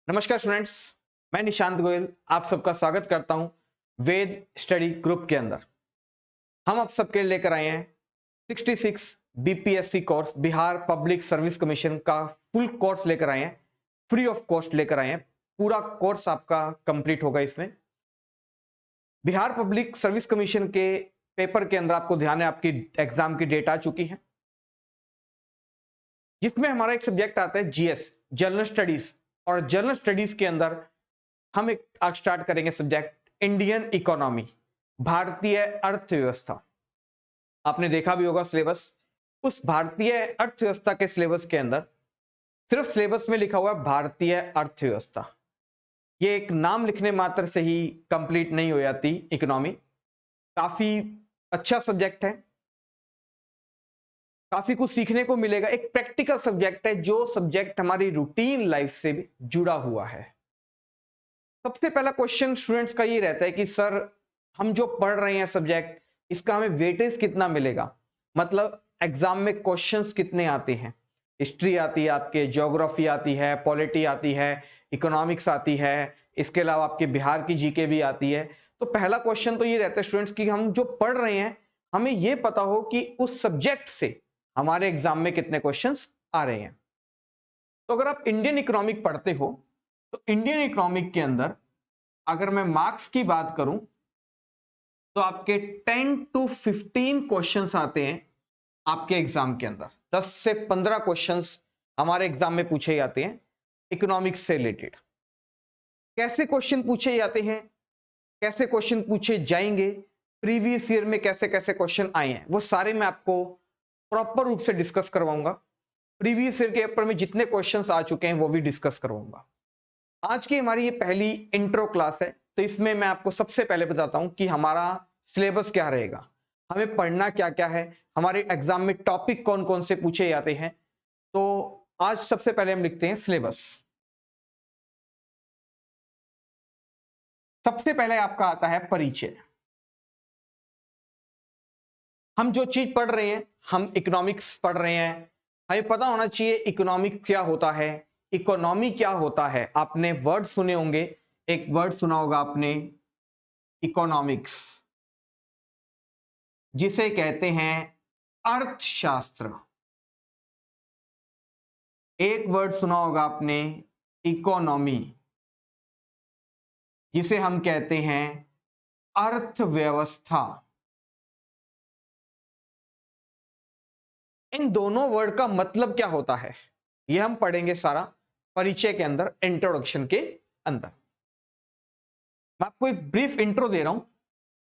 नमस्कार स्टूडेंट्स, मैं निशांत गोयल आप सबका स्वागत करता हूं वेद स्टडी ग्रुप के अंदर। हम आप सबके लिए लेकर आए हैं 66 BPSC course, Bihar public service commission का फुल कोर्स लेकर आए हैं, फ्री ऑफ कॉस्ट लेकर आए हैं। पूरा कोर्स आपका कंप्लीट होगा। इसमें बिहार पब्लिक सर्विस कमीशन के पेपर के अंदर आपको ध्यान है, आपकी एग्जाम की डेट आ चुकी है, जिसमें हमारा एक सब्जेक्ट आता है जीएस, जनरल स्टडीज। और जनरल स्टडीज के अंदर हम एक आज स्टार्ट करेंगे सब्जेक्ट इंडियन इकोनॉमी, भारतीय अर्थव्यवस्था। आपने देखा भी होगा सिलेबस, उस भारतीय अर्थव्यवस्था के सिलेबस के अंदर सिर्फ सिलेबस में लिखा हुआ है भारतीय अर्थव्यवस्था। ये एक नाम लिखने मात्र से ही कंप्लीट नहीं हो जाती इकोनॉमी। काफी अच्छा सब्जेक्ट है, काफी कुछ सीखने को मिलेगा। एक प्रैक्टिकल सब्जेक्ट है, जो सब्जेक्ट हमारी रूटीन लाइफ से भी जुड़ा हुआ है। सबसे पहला क्वेश्चन स्टूडेंट्स का ये रहता है कि सर, हम जो पढ़ रहे हैं सब्जेक्ट, इसका हमें वेटेज कितना मिलेगा, मतलब एग्जाम में क्वेश्चंस कितने आते हैं। हिस्ट्री आती है, आपके ज्योग्राफी आती है, पॉलिटी आती है, इकोनॉमिक्स आती है, इसके अलावा आपके बिहार की जीके भी आती है। तो पहला क्वेश्चन तो ये रहता है स्टूडेंट्स कि हम जो पढ़ रहे हैं हमें ये पता हो कि उस सब्जेक्ट से हमारे एग्जाम में कितने क्वेश्चंस आ रहे हैं। तो अगर आप इंडियन इकोनॉमिक पढ़ते हो तो इंडियन इकोनॉमिक के अंदर अगर मैं मार्क्स की बात करूं तो आपके 10 to 15 क्वेश्चंस आते हैं आपके एग्जाम के अंदर। 10 से 15 क्वेश्चंस हमारे एग्जाम में पूछे जाते हैं इकोनॉमिक्स से रिलेटेड। कैसे क्वेश्चन पूछे जाते हैं, कैसे क्वेश्चन पूछे जाएंगे, प्रीवियस ईयर में कैसे कैसे क्वेश्चन आए हैं, वो सारे मैं आपको प्रॉपर रूप से डिस्कस करवाऊंगा। प्रीवियस ईयर के पेपर में जितने क्वेश्चंस आ चुके हैं वो भी डिस्कस करवाऊंगा। आज की हमारी ये पहली इंट्रो क्लास है, तो इसमें मैं आपको सबसे पहले बताता हूं कि हमारा सिलेबस क्या रहेगा, हमें पढ़ना क्या क्या है, हमारे एग्जाम में टॉपिक कौन कौन से पूछे जाते हैं। तो आज सबसे पहले हम लिखते हैं सिलेबस। सबसे पहले आपका आता है परिचय। हम जो चीज पढ़ रहे हैं, हम इकोनॉमिक्स पढ़ रहे हैं, हमें पता होना चाहिए इकोनॉमिक क्या होता है, इकोनॉमी क्या होता है। आपने वर्ड सुने होंगे, एक वर्ड सुना होगा आपने, इकोनॉमिक्स, जिसे कहते हैं अर्थशास्त्र। एक वर्ड सुना होगा आपने, इकोनॉमी, जिसे हम कहते हैं अर्थव्यवस्था। इन दोनों वर्ड का मतलब क्या होता है यह हम पढ़ेंगे सारा परिचय के अंदर, इंट्रोडक्शन के अंदर। मैं आपको एक ब्रीफ इंट्रो दे रहा हूं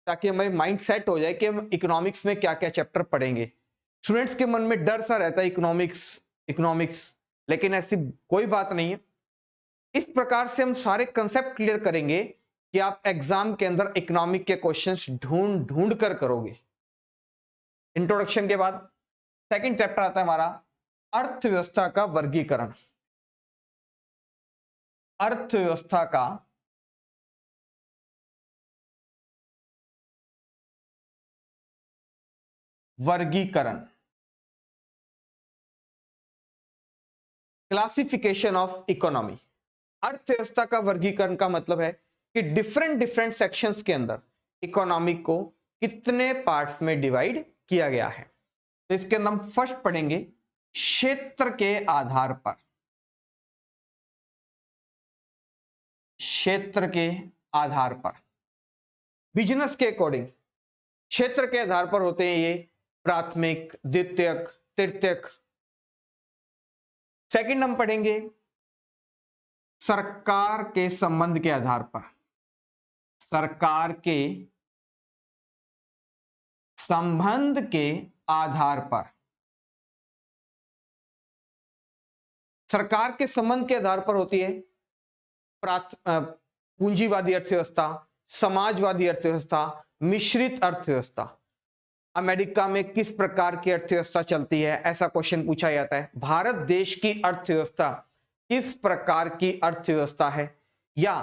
ताकि हमारे माइंड सेट हो जाए कि हम इकोनॉमिक्स में क्या क्या चैप्टर पढ़ेंगे। स्टूडेंट्स के मन में डर सा रहता है इकोनॉमिक्स इकोनॉमिक्स, लेकिन ऐसी कोई बात नहीं है। इस प्रकार से हम सारे कंसेप्ट क्लियर करेंगे कि आप एग्जाम के अंदर इकोनॉमिक के क्वेश्चंस ढूंढ ढूंढ कर करोगे। इंट्रोडक्शन के बाद सेकंड चैप्टर आता है हमारा अर्थव्यवस्था का वर्गीकरण। अर्थव्यवस्था का वर्गीकरण, क्लासिफिकेशन ऑफ इकोनॉमी। अर्थव्यवस्था का वर्गीकरण का मतलब है कि डिफरेंट डिफरेंट सेक्शंस के अंदर इकोनॉमी को कितने पार्ट्स में डिवाइड किया गया है। तो इसके अंदर हम फर्स्ट पढ़ेंगे क्षेत्र के आधार पर। क्षेत्र के आधार पर, बिजनेस के अकॉर्डिंग क्षेत्र के आधार पर होते हैं ये प्राथमिक, द्वितीयक, तृतीयक। सेकंड हम पढ़ेंगे सरकार के संबंध के आधार पर। सरकार के संबंध के आधार पर, सरकार के संबंध के आधार पर होती है पूंजीवादी अर्थव्यवस्था, समाजवादी अर्थव्यवस्था, मिश्रित अर्थव्यवस्था। अमेरिका में किस प्रकार की अर्थव्यवस्था चलती है, ऐसा क्वेश्चन पूछा जाता है। भारत देश की अर्थव्यवस्था किस प्रकार की अर्थव्यवस्था है, या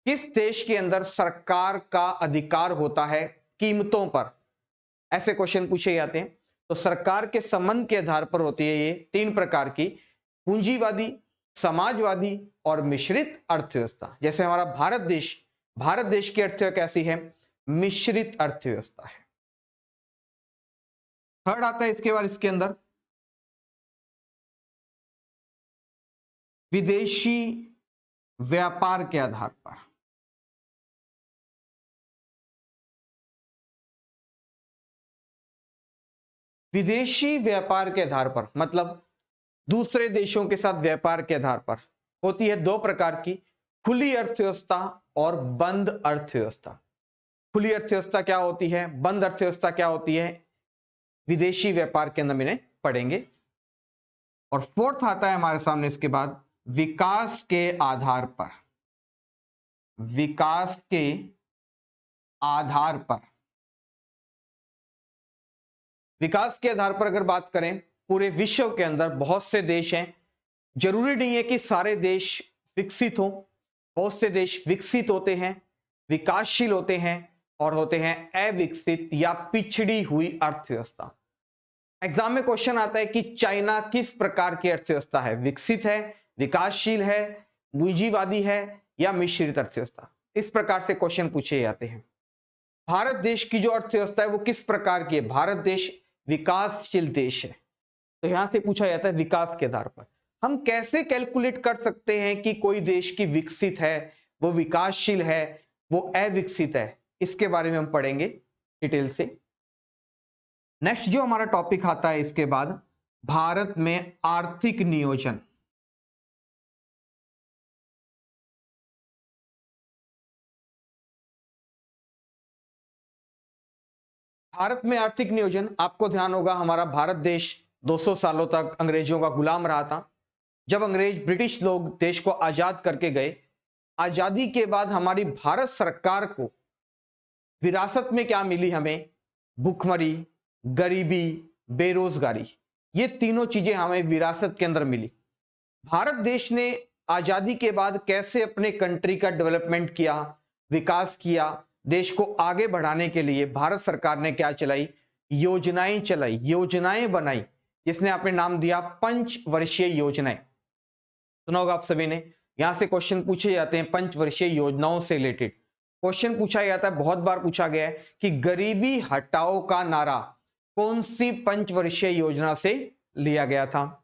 किस देश के अंदर सरकार का अधिकार होता है कीमतों पर, ऐसे क्वेश्चन पूछे जाते हैं। तो सरकार के संबंध के आधार पर होती है ये तीन प्रकार की, पूंजीवादी, समाजवादी और मिश्रित अर्थव्यवस्था। जैसे हमारा भारत देश की अर्थव्यवस्था कैसी है? मिश्रित अर्थव्यवस्था है। थर्ड आता है इसके बाद इसके अंदर विदेशी व्यापार के आधार पर। विदेशी व्यापार के आधार पर मतलब दूसरे देशों के साथ व्यापार के आधार पर होती है दो प्रकार की, खुली अर्थव्यवस्था और बंद अर्थव्यवस्था। खुली अर्थव्यवस्था क्या होती है, बंद अर्थव्यवस्था क्या होती है, विदेशी व्यापार के अंदर इन्हें पढ़ेंगे। और फोर्थ आता है हमारे सामने इसके बाद विकास के आधार पर। विकास के आधार पर, विकास के आधार पर अगर बात करें, पूरे विश्व के अंदर बहुत से देश हैं, जरूरी नहीं है कि सारे देश विकसित हो, बहुत से देश विकसित होते हैं, विकासशील होते हैं और होते हैं अविकसित या पिछड़ी हुई अर्थव्यवस्था। एग्जाम में क्वेश्चन आता है कि चाइना किस प्रकार की अर्थव्यवस्था है, विकसित है, विकासशील है, पूंजीवादी है या मिश्रित अर्थव्यवस्था। इस प्रकार से क्वेश्चन पूछे जाते हैं। भारत देश की जो अर्थव्यवस्था है वो किस प्रकार की है, भारत देश विकासशील देश है, तो यहां से पूछा जाता है विकास के आधार पर। हम कैसे कैलकुलेट कर सकते हैं कि कोई देश की विकसित है, वो विकासशील है, वो अविकसित है, इसके बारे में हम पढ़ेंगे डिटेल से। नेक्स्ट जो हमारा टॉपिक आता है इसके बाद, भारत में आर्थिक नियोजन। भारत में आर्थिक नियोजन, आपको ध्यान होगा हमारा भारत देश 200 सालों तक अंग्रेजों का गुलाम रहा था। जब अंग्रेज ब्रिटिश लोग देश को आजाद करके गए, आजादी के बाद हमारी भारत सरकार को विरासत में क्या मिली हमें, भुखमरी, गरीबी, बेरोजगारी, ये तीनों चीजें हमें विरासत के अंदर मिली। भारत देश ने आजादी के बाद कैसे अपने कंट्री का डेवलपमेंट किया, विकास किया, देश को आगे बढ़ाने के लिए भारत सरकार ने क्या चलाई, योजनाएं चलाई, योजनाएं बनाई, जिसने आपने नाम दिया पंचवर्षीय योजनाएं। सुना होगा आप सभी ने। यहां से क्वेश्चन पूछे जाते हैं पंचवर्षीय योजनाओं से रिलेटेड। क्वेश्चन पूछा जाता है, बहुत बार पूछा गया है कि गरीबी हटाओ का नारा कौन सी पंचवर्षीय योजना से लिया गया था,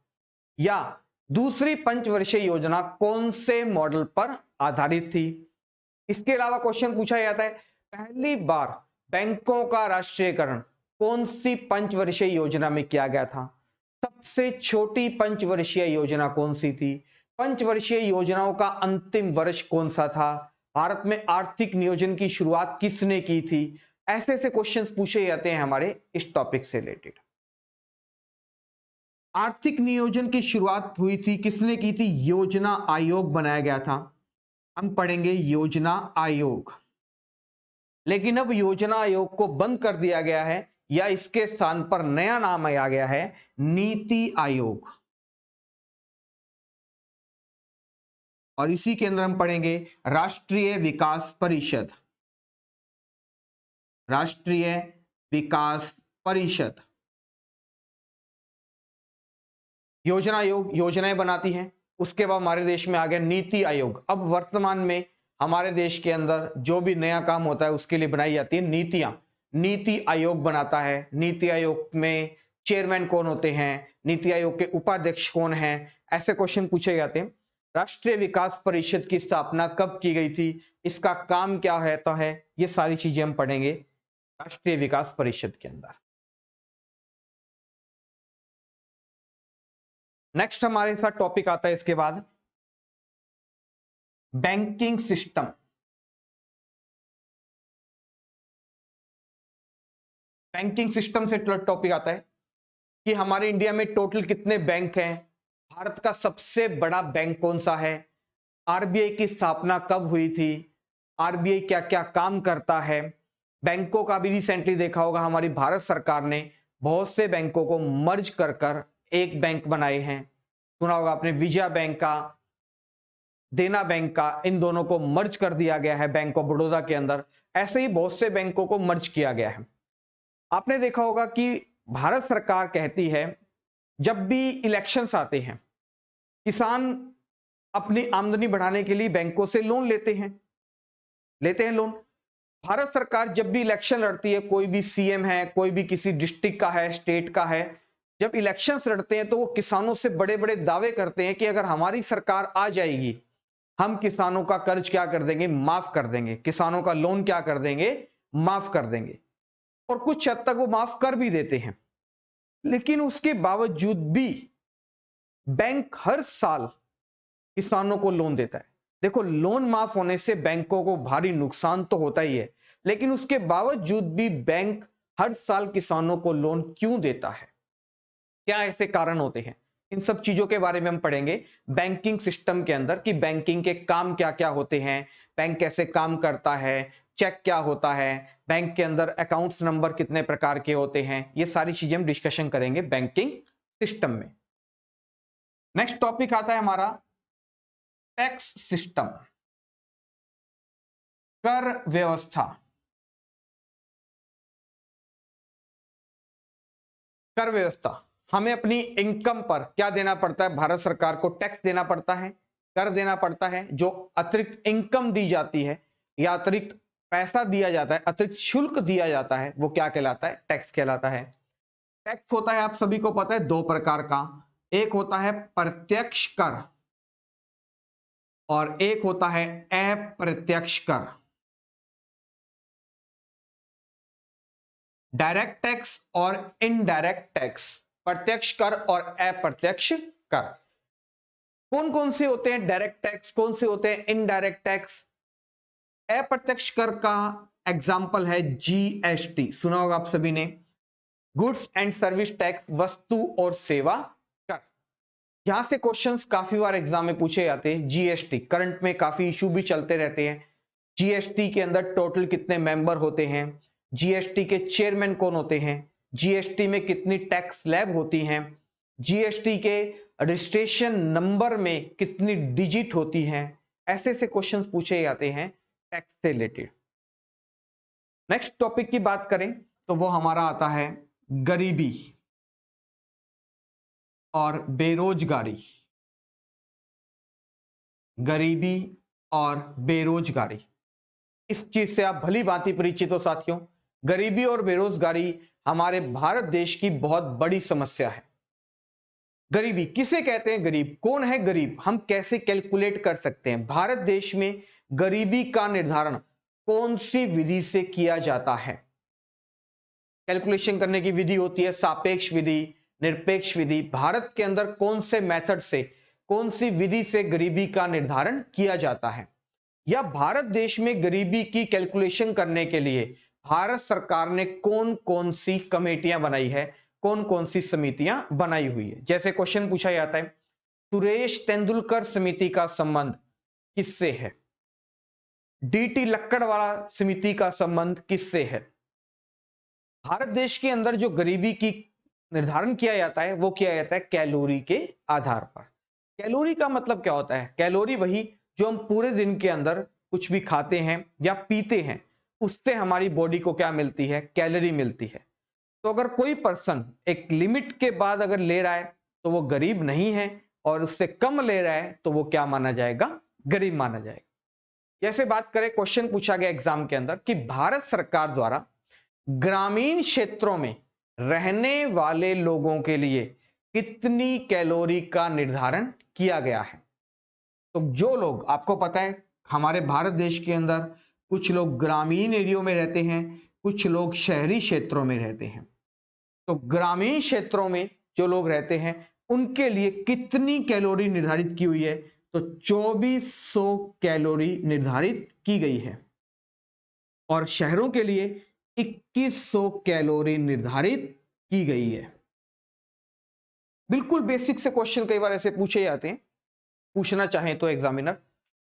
या दूसरी पंचवर्षीय योजना कौन से मॉडल पर आधारित थी। इसके अलावा क्वेश्चन पूछा जाता है, पहली बार बैंकों का राष्ट्रीयकरण कौन सी पंचवर्षीय योजना में किया गया था, सबसे छोटी पंचवर्षीय योजना कौन सी थी, पंचवर्षीय योजनाओं का अंतिम वर्ष कौन सा था, भारत में आर्थिक नियोजन की शुरुआत किसने की थी। ऐसे ऐसे क्वेश्चंस पूछे जाते हैं हमारे इस टॉपिक से रिलेटेड। आर्थिक नियोजन की शुरुआत हुई थी, किसने की थी, योजना आयोग बनाया गया था। हम पढ़ेंगे योजना आयोग। लेकिन अब योजना आयोग को बंद कर दिया गया है या इसके स्थान पर नया नाम आया गया है, नीति आयोग। और इसी के अंदर हम पढ़ेंगे राष्ट्रीय विकास परिषद। राष्ट्रीय विकास परिषद, योजना आयोग योजनाएं बनाती है। उसके बाद हमारे देश में आ गया नीति आयोग। अब वर्तमान में हमारे देश के अंदर जो भी नया काम होता है उसके लिए बनाई जाती है नीतियां, नीति आयोग बनाता है। नीति आयोग में चेयरमैन कौन होते हैं, नीति आयोग के उपाध्यक्ष कौन हैं, ऐसे क्वेश्चन पूछे जाते हैं। राष्ट्रीय विकास परिषद की स्थापना कब की गई थी, इसका काम क्या रहता है, ये सारी चीजें हम पढ़ेंगे राष्ट्रीय विकास परिषद के अंदर। नेक्स्ट हमारे साथ टॉपिक आता है इसके बाद बैंकिंग सिस्टम। बैंकिंग सिस्टम से टॉपिक आता है कि हमारे इंडिया में टोटल कितने बैंक हैं, भारत का सबसे बड़ा बैंक कौन सा है, आरबीआई की स्थापना कब हुई थी, आरबीआई क्या क्या काम करता है। बैंकों का भी रिसेंटली देखा होगा, हमारी भारत सरकार ने बहुत से बैंकों को मर्ज कर कर एक बैंक बनाए हैं। सुना होगा आपने विजया बैंक का, देना बैंक का, इन दोनों को मर्ज कर दिया गया है बैंक ऑफ बड़ौदा के अंदर। ऐसे ही बहुत से बैंकों को मर्ज किया गया है। आपने देखा होगा कि भारत सरकार कहती है जब भी इलेक्शंस आते हैं, किसान अपनी आमदनी बढ़ाने के लिए बैंकों से लोन लेते हैं लोन। भारत सरकार जब भी इलेक्शन लड़ती है, कोई भी सीएम है, कोई भी किसी डिस्ट्रिक्ट का है, स्टेट का है, जब इलेक्शंस लड़ते हैं तो वो किसानों से बड़े बड़े दावे करते हैं कि अगर हमारी सरकार आ जाएगी, हम किसानों का कर्ज क्या कर देंगे, माफ कर देंगे, किसानों का लोन क्या कर देंगे, माफ कर देंगे। और कुछ हद तक वो माफ कर भी देते हैं, लेकिन उसके बावजूद भी बैंक हर साल किसानों को लोन देता है। देखो, लोन माफ होने से बैंकों को भारी नुकसान तो होता ही है, लेकिन उसके बावजूद भी बैंक हर साल किसानों को लोन क्यों देता है? क्या ऐसे कारण होते हैं? इन सब चीजों के बारे में हम पढ़ेंगे बैंकिंग सिस्टम के अंदर, कि बैंकिंग के काम क्या क्या होते हैं, बैंक कैसे काम करता है, चेक क्या होता है, बैंक के अंदर अकाउंट्स नंबर कितने प्रकार के होते हैं। ये सारी चीजें हम डिस्कशन करेंगे बैंकिंग सिस्टम में। नेक्स्ट टॉपिक आता है हमारा टैक्स सिस्टम, कर व्यवस्था। कर व्यवस्था, हमें अपनी इनकम पर क्या देना पड़ता है? भारत सरकार को टैक्स देना पड़ता है, कर देना पड़ता है। जो अतिरिक्त इनकम दी जाती है या अतिरिक्त पैसा दिया जाता है, अतिरिक्त शुल्क दिया जाता है, वो क्या कहलाता है? टैक्स कहलाता है। टैक्स होता है, आप सभी को पता है, दो प्रकार का। एक होता है प्रत्यक्ष कर और एक होता है अप्रत्यक्ष कर। डायरेक्ट टैक्स और इनडायरेक्ट टैक्स, प्रत्यक्ष कर और अप्रत्यक्ष कर। कौन कौन से होते हैं डायरेक्ट टैक्स, कौन से होते हैं इनडायरेक्ट टैक्स? अप्रत्यक्ष कर का एग्जाम्पल है जीएसटी, सुना होगा आप सभी ने, गुड्स एंड सर्विस टैक्स, वस्तु और सेवा कर। यहां से क्वेश्चंस काफी बार एग्जाम में पूछे जाते हैं। जीएसटी करंट में काफी इशू भी चलते रहते हैं। जीएसटी के अंदर टोटल कितने मेंबर होते हैं, जीएसटी के चेयरमैन कौन होते हैं, जीएसटी में कितनी टैक्स स्लैब होती हैं, जीएसटी के रजिस्ट्रेशन नंबर में कितनी डिजिट होती हैं। ऐसे ऐसे क्वेश्चंस पूछे जाते हैं टैक्स से रिलेटेड। नेक्स्ट टॉपिक की बात करें तो वो हमारा आता है गरीबी और बेरोजगारी। गरीबी और बेरोजगारी, इस चीज से आप भली भांति परिचित हो साथियों। गरीबी और बेरोजगारी हमारे भारत देश की बहुत बड़ी समस्या है। गरीबी किसे कहते हैं? गरीब कौन है? गरीब हम कैसे कैलकुलेट कर सकते हैं? भारत देश में गरीबी का निर्धारण कौन सी विधि से किया जाता है? कैलकुलेशन करने की विधि होती है सापेक्ष विधि, निरपेक्ष विधि। भारत के अंदर कौन से मेथड से, कौन सी विधि से गरीबी का निर्धारण किया जाता है? या भारत देश में गरीबी की कैलकुलेशन करने के लिए भारत सरकार ने कौन कौन सी कमेटियां बनाई है, कौन कौन सी समितियां बनाई हुई है? जैसे क्वेश्चन पूछा जाता है, सुरेश तेंदुलकर समिति का संबंध किससे है? डीटी लक्कड़वाला समिति का संबंध किससे है? भारत देश के अंदर जो गरीबी की निर्धारण किया जाता है वो किया जाता है कैलोरी के आधार पर। कैलोरी का मतलब क्या होता है? कैलोरी वही जो हम पूरे दिन के अंदर कुछ भी खाते हैं या पीते हैं, उससे हमारी बॉडी को क्या मिलती है? कैलोरी मिलती है। तो अगर कोई पर्सन एक लिमिट के बाद अगर ले रहा है तो वो गरीब नहीं है, और उससे कम ले रहा है तो वो क्या माना जाएगा? गरीब माना जाएगा। जैसे बात करें, क्वेश्चन पूछा गया एग्जाम के अंदर कि भारत सरकार द्वारा ग्रामीण क्षेत्रों में रहने वाले लोगों के लिए कितनी कैलोरी का निर्धारण किया गया है? तो जो लोग, आपको पता है हमारे भारत देश के अंदर कुछ लोग ग्रामीण एरियो में रहते हैं, कुछ लोग शहरी क्षेत्रों में रहते हैं। तो ग्रामीण क्षेत्रों में जो लोग रहते हैं उनके लिए कितनी कैलोरी निर्धारित की हुई है? तो 2400 कैलोरी निर्धारित की गई है, और शहरों के लिए 2100 कैलोरी निर्धारित की गई है। बिल्कुल बेसिक से क्वेश्चन कई बार ऐसे पूछे जाते हैं, पूछना चाहें तो एग्जामिनर,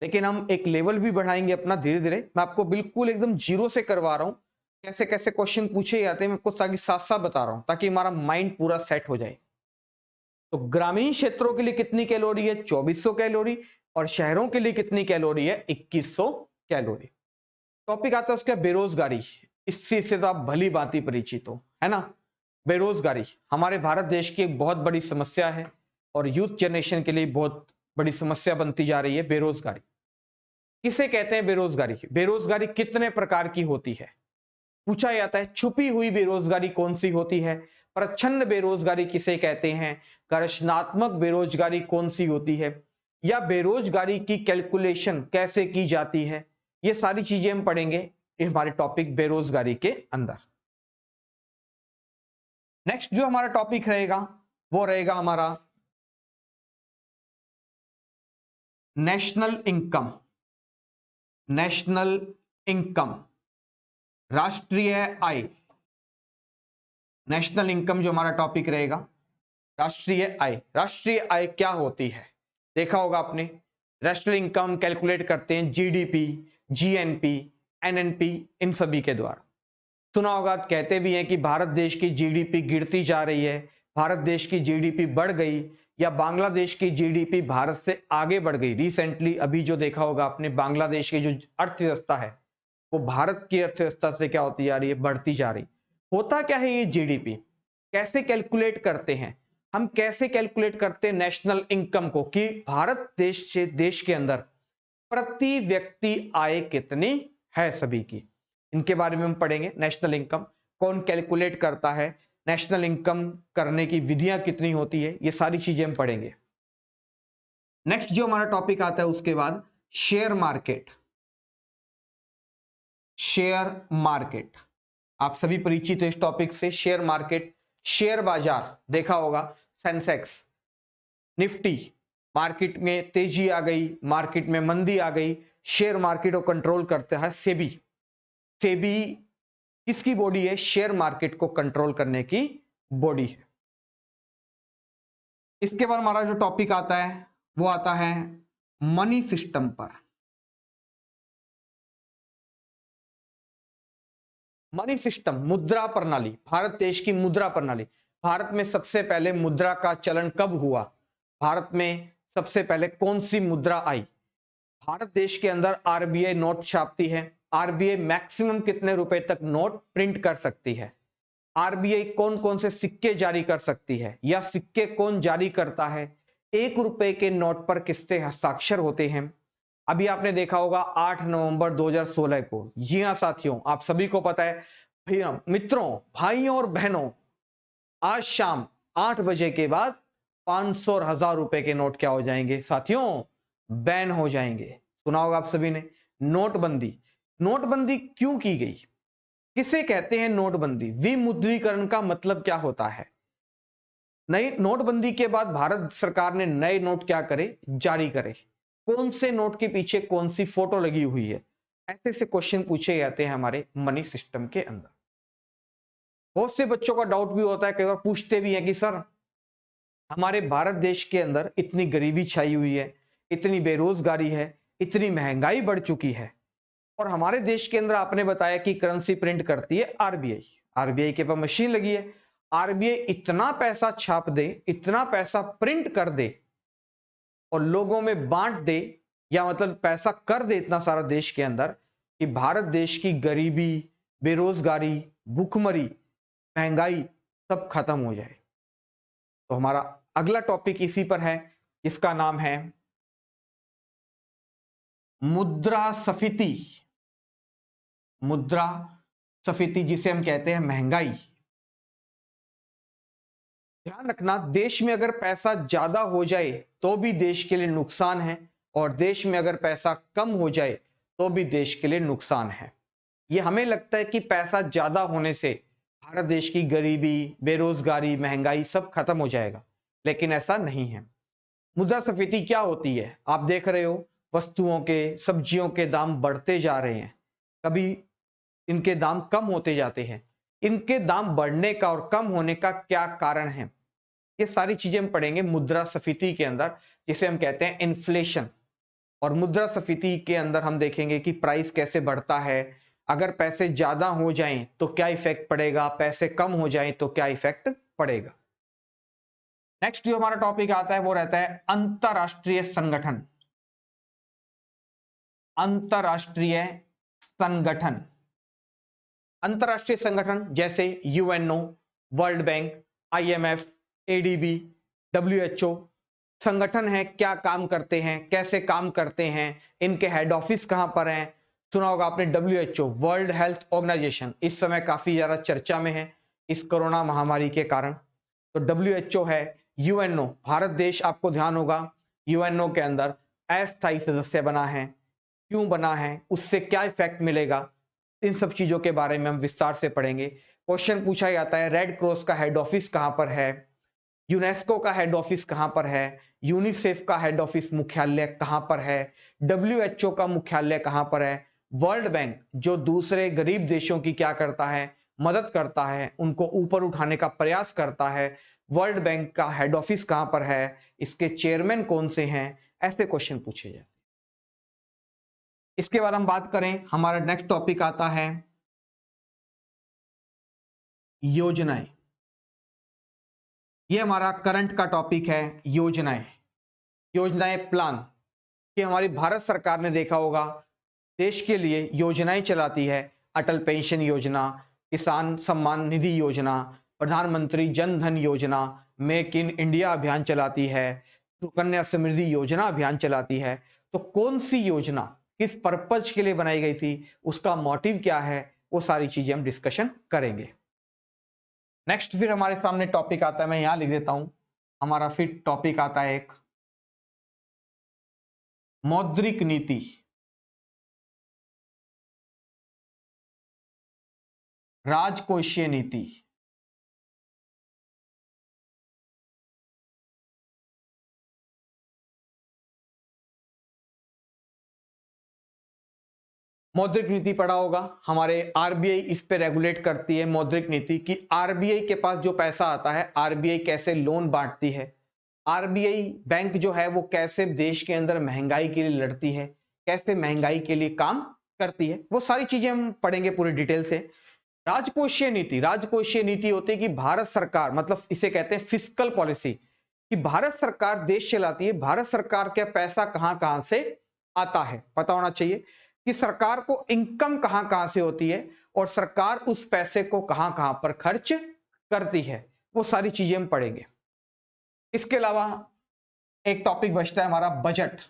लेकिन हम एक लेवल भी बढ़ाएंगे अपना धीरे धीरे। मैं आपको बिल्कुल एकदम जीरो से करवा रहा हूं, कैसे कैसे क्वेश्चन पूछे जाते हैं मैं आपको ताकि साथ साथ बता रहा हूं, ताकि हमारा माइंड पूरा सेट हो जाए। तो ग्रामीण क्षेत्रों के लिए कितनी कैलोरी है? 2400 कैलोरी। और शहरों के लिए कितनी कैलोरी है? 2100 कैलोरी। टॉपिक आता है उसका बेरोजगारी। इस चीज से तो आप भली भांति परिचित हो, है ना? बेरोजगारी हमारे भारत देश की एक बहुत बड़ी समस्या है और यूथ जनरेशन के लिए बहुत बड़ी समस्या बनती जा रही है बेरोजगारी। किसे कहते हैं बेरोजगारी? बेरोजगारी कितने प्रकार की होती है पूछा जाता है। छुपी हुई बेरोजगारी कौन सी होती है? प्रच्छन्न बेरोजगारी किसे कहते हैं? कर्षणात्मक बेरोजगारी कौन सी होती है? या बेरोजगारी की कैलकुलेशन कैसे की जाती है? ये सारी चीजें हम पढ़ेंगे हमारे टॉपिक बेरोजगारी के अंदर। नेक्स्ट जो हमारा टॉपिक रहेगा वो रहेगा हमारा नेशनल इनकम। नेशनल इनकम, राष्ट्रीय आय। नेशनल इनकम जो हमारा टॉपिक रहेगा, राष्ट्रीय आय। राष्ट्रीय आय क्या होती है? देखा होगा आपने, नेशनल इनकम कैलकुलेट करते हैं जीडीपी, जीएनपी, एनएनपी, इन सभी के द्वारा। सुना होगा, कहते भी हैं कि भारत देश की जीडीपी गिरती जा रही है, भारत देश की जीडीपी बढ़ गई, या बांग्लादेश की जीडीपी भारत से आगे बढ़ गई। रिसेंटली अभी जो देखा होगा आपने, बांग्लादेश की जो अर्थव्यवस्था है वो भारत की अर्थव्यवस्था से क्या होती जा रही है? बढ़ती जा रही। होता क्या है ये जीडीपी? कैसे कैलकुलेट करते हैं हम? कैसे कैलकुलेट करते हैं नेशनल इनकम को कि भारत देश के अंदर प्रति व्यक्ति आय कितनी है सभी की? इनके बारे में हम पढ़ेंगे। नेशनल इनकम कौन कैलकुलेट करता है, नेशनल इनकम करने की विधियां कितनी होती है, ये सारी चीजें हम पढ़ेंगे। नेक्स्ट जो हमारा टॉपिक आता है उसके बाद शेयर मार्केट। शेयर मार्केट, आप सभी परिचित हो इस टॉपिक से। शेयर मार्केट, शेयर बाजार देखा होगा, सेंसेक्स, निफ्टी, मार्केट में तेजी आ गई, मार्केट में मंदी आ गई, शेयर मार्केट को कंट्रोल करता है सेबी। सेबी किसकी बॉडी है? शेयर मार्केट को कंट्रोल करने की बॉडी है। इसके बाद हमारा जो टॉपिक आता है वो आता है मनी सिस्टम पर। मनी सिस्टम, मुद्रा प्रणाली, भारत देश की मुद्रा प्रणाली। भारत में सबसे पहले मुद्रा का चलन कब हुआ? भारत में सबसे पहले कौन सी मुद्रा आई? भारत देश के अंदर आरबीआई नोट छापती है। आरबीआई मैक्सिमम कितने रुपए तक नोट प्रिंट कर सकती है? आरबीआई कौन कौन से सिक्के जारी कर सकती है, या सिक्के कौन जारी करता है? 1 रुपए के नोट पर किसके हस्ताक्षर होते हैं? अभी आपने देखा होगा 8 नवंबर 2016 को। जी हां साथियों, आप सभी को पता है, भैया मित्रों, भाइयों और बहनों, आज शाम 8 बजे के बाद 500 और 1000 रुपए के नोट क्या हो जाएंगे साथियों? बैन हो जाएंगे। सुना होगा आप सभी ने, नोटबंदी। नोटबंदी क्यों की गई? किसे कहते हैं नोटबंदी? विमुद्रीकरण का मतलब क्या होता है? नई नोटबंदी के बाद भारत सरकार ने नए नोट क्या करे? जारी करे। कौन से नोट के पीछे कौन सी फोटो लगी हुई है? ऐसे से क्वेश्चन पूछे जाते हैं हमारे मनी सिस्टम के अंदर। बहुत से बच्चों का डाउट भी होता है, कई बार पूछते भी हैं कि सर हमारे भारत देश के अंदर इतनी गरीबी छाई हुई है, इतनी बेरोजगारी है, इतनी महंगाई बढ़ चुकी है, और हमारे देश के अंदर आपने बताया कि करेंसी प्रिंट करती है आरबीआई। आरबीआई के पास मशीन लगी है, आरबीआई इतना पैसा छाप दे, इतना पैसा प्रिंट कर दे और लोगों में बांट दे, या मतलब पैसा कर दे इतना सारा देश के अंदर कि भारत देश की गरीबी, बेरोजगारी, भूखमरी, महंगाई सब खत्म हो जाए। तो हमारा अगला टॉपिक इसी पर है, इसका नाम है मुद्रास्फीति। मुद्रास्फीति जिसे हम कहते हैं महंगाई। ध्यान रखना, देश में अगर पैसा ज्यादा हो जाए तो भी देश के लिए नुकसान है, और देश में अगर पैसा कम हो जाए तो भी देश के लिए नुकसान है। ये हमें लगता है कि पैसा ज्यादा होने से भारत देश की गरीबी, बेरोजगारी, महंगाई सब खत्म हो जाएगा, लेकिन ऐसा नहीं है। मुद्रास्फीति क्या होती है? आप देख रहे हो वस्तुओं के, सब्जियों के दाम बढ़ते जा रहे हैं, कभी इनके दाम कम होते जाते हैं। इनके दाम बढ़ने का और कम होने का क्या कारण है? ये सारी चीजें हम पढ़ेंगे मुद्रास्फीति के अंदर, जिसे हम कहते हैं इन्फ्लेशन। और मुद्रास्फीति के अंदर हम देखेंगे कि प्राइस कैसे बढ़ता है, अगर पैसे ज्यादा हो जाएं तो क्या इफेक्ट पड़ेगा, पैसे कम हो जाएं तो क्या इफेक्ट पड़ेगा। नेक्स्ट जो हमारा टॉपिक आता है वो रहता है अंतरराष्ट्रीय संगठन। अंतरराष्ट्रीय संगठन, अंतरराष्ट्रीय संगठन जैसे UNO, world bank, IMF, ADB, WHO, संगठन है, क्या काम करते हैं, कैसे काम करते हैं, इनके हेड ऑफिस कहां पर हैं। सुना होगा आपने WHO, वर्ल्ड हेल्थ ऑर्गेनाइजेशन, इस समय काफी ज्यादा चर्चा में है इस कोरोना महामारी के कारण। तो WHO है। UNO, भारत देश आपको ध्यान होगा UNO के अंदर अस्थायी सदस्य बना है। क्यों बना है, उससे क्या इफेक्ट मिलेगा, इन सब चीजों के बारे में हम विस्तार से पढ़ेंगे। क्वेश्चन पूछा जाता है रेड क्रॉस का हेड ऑफिस कहां पर है, यूनेस्को का हेड ऑफिस कहां पर है, यूनिसेफ का हेड ऑफिस मुख्यालय कहां पर है, WHO का मुख्यालय कहां पर है, वर्ल्ड बैंक जो दूसरे गरीब देशों की क्या करता है, मदद करता है, उनको ऊपर उठाने का प्रयास करता है, वर्ल्ड बैंक का हेड ऑफिस कहां पर है, इसके चेयरमैन कौन से हैं, ऐसे क्वेश्चन पूछे जाते हैं। इसके बाद हम बात करें, हमारा नेक्स्ट टॉपिक आता है योजनाएं। ये हमारा करंट का टॉपिक है, योजनाएं। योजनाएं प्लान कि हमारी भारत सरकार ने देखा होगा देश के लिए योजनाएं चलाती है। अटल पेंशन योजना, किसान सम्मान निधि योजना, प्रधानमंत्री जन धन योजना, मेक इन इंडिया अभियान चलाती है, सुकन्या समृद्धि योजना अभियान चलाती है। तो कौन सी योजना किस पर्पज के लिए बनाई गई थी, उसका मोटिव क्या है, वो सारी चीजें हम डिस्कशन करेंगे। नेक्स्ट फिर हमारे सामने टॉपिक आता है, मैं यहां लिख देता हूं, हमारा फिर टॉपिक आता है एक मौद्रिक नीति। राजकोषीय नीति। मौद्रिक नीति पढ़ा होगा, हमारे आरबीआई इस पे रेगुलेट करती है मौद्रिक नीति कि आरबीआई के पास जो पैसा आता है, आरबीआई कैसे लोन बांटती है, आरबीआई बैंक जो है वो कैसे देश के अंदर महंगाई के लिए लड़ती है, कैसे महंगाई के लिए काम करती है, वो सारी चीजें हम पढ़ेंगे पूरी डिटेल से। राजकोषीय नीति, राजकोषीय नीति होती है कि भारत सरकार, मतलब इसे कहते हैं फिस्कल पॉलिसी, कि भारत सरकार देश चलाती है, भारत सरकार का पैसा कहां कहां से आता है, पता होना चाहिए कि सरकार को इनकम कहां कहां से होती है और सरकार उस पैसे को कहां कहां पर खर्च करती है, वो सारी चीजें हम पढ़ेंगे। इसके अलावा एक टॉपिक बचता है हमारा बजट।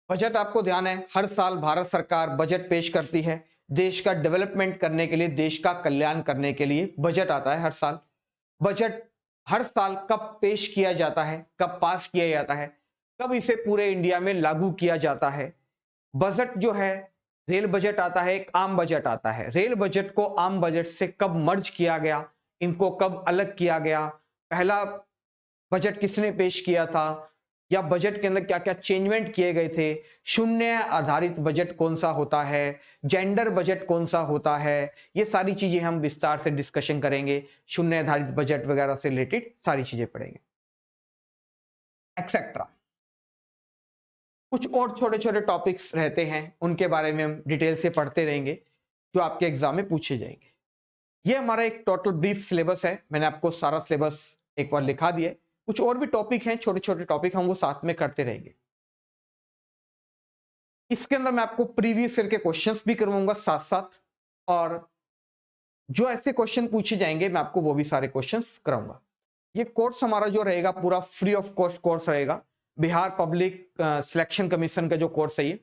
बजट आपको ध्यान है, हर साल भारत सरकार बजट पेश करती है, देश का डेवलपमेंट करने के लिए, देश का कल्याण करने के लिए बजट आता है हर साल। बजट हर साल कब पेश किया जाता है, कब पास किया जाता है, कब इसे पूरे इंडिया में लागू किया जाता है। बजट जो है, रेल बजट आता है, एक आम बजट आता है, रेल बजट को आम बजट से कब मर्ज किया गया, इनको कब अलग किया गया, पहला बजट किसने पेश किया था, या बजट के अंदर क्या क्या चेंजमेंट किए गए थे, शून्य आधारित बजट कौन सा होता है, जेंडर बजट कौन सा होता है, ये सारी चीजें हम विस्तार से डिस्कशन करेंगे। शून्य आधारित बजट वगैरह से रिलेटेड सारी चीजें पढ़ेंगे, एक्सेट्रा। कुछ और छोटे छोटे टॉपिक्स रहते हैं, उनके बारे में हम डिटेल से पढ़ते रहेंगे, जो आपके एग्जाम में पूछे जाएंगे। ये हमारा एक टोटल ब्रीफ सिलेबस है, मैंने आपको सारा सिलेबस एक बार लिखा दिया है। कुछ और भी टॉपिक हैं, छोटे छोटे टॉपिक, हम वो साथ में करते रहेंगे। इसके अंदर मैं आपको प्रीवियस ईयर के क्वेश्चंस भी करवाऊंगा साथ साथ, और जो ऐसे क्वेश्चन पूछे जाएंगे मैं आपको वो भी सारे क्वेश्चंस कराऊंगा। ये कोर्स हमारा जो रहेगा पूरा फ्री ऑफ कॉस्ट कोर्स रहेगा, बिहार पब्लिक सिलेक्शन कमीशन का जो कोर्स है ये,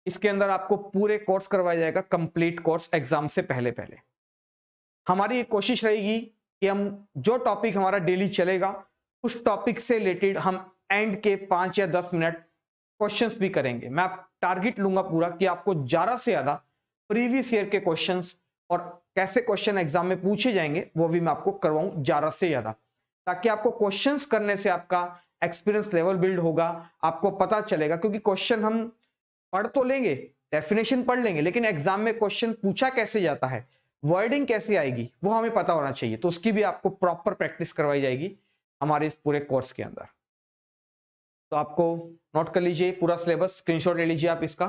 इसके अंदर आपको पूरे कोर्स करवाया जाएगा, कंप्लीट कोर्स एग्जाम से पहले पहले। हमारी एक कोशिश रहेगी कि हम जो टॉपिक हमारा डेली चलेगा, उस टॉपिक से रिलेटेड हम एंड के 5 या 10 मिनट क्वेश्चंस भी करेंगे। मैं आप टारगेट लूंगा पूरा कि आपको ज्यादा से ज्यादा प्रीवियस ईयर के क्वेश्चंस और कैसे क्वेश्चन एग्जाम में पूछे जाएंगे वो भी मैं आपको करवाऊं ज्यादा से ज्यादा, ताकि आपको क्वेश्चंस करने से आपका एक्सपीरियंस लेवल बिल्ड होगा, आपको पता चलेगा। क्योंकि क्वेश्चन हम पढ़ तो लेंगे, डेफिनेशन पढ़ लेंगे, लेकिन एग्जाम में क्वेश्चन पूछा कैसे जाता है, वर्डिंग कैसे आएगी, वो हमें पता होना चाहिए। तो उसकी भी आपको प्रॉपर प्रैक्टिस करवाई जाएगी हमारे इस पूरे कोर्स के अंदर। तो आपको नोट कर लीजिए पूरा सिलेबस, स्क्रीनशॉट ले लीजिए आप इसका।